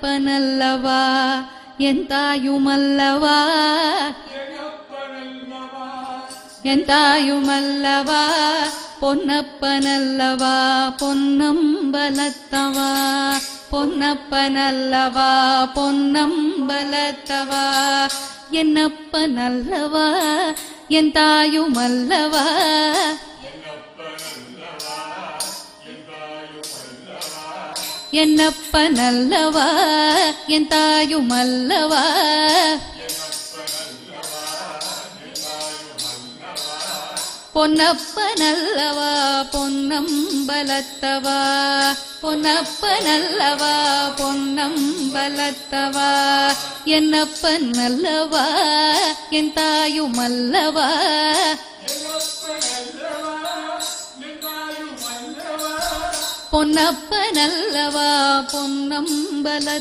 பொன்னப்பனல்லவா என் தாயுமல்லவா என் தாயுமல்லவா பொன்னப்பனல்லவா பொன்னம்பலத்தவா பொன்னப்பனல்லவா பொன்னம்பலத்தவா என்னப்பனல்லவா என் தாயுமல்லவா என்னப்பனல்லவா என் தாயுமல்லவா பொன்னப்பனல்லவா பொன்னம்பலத்தவா பொன்னப்பனல்லவா பொன்னம்பலத்தவா என்னப்பனல்லவா என் தாயுமல்லவா பொன்னப்பனல்லவா பொன்னம்பலத்தவா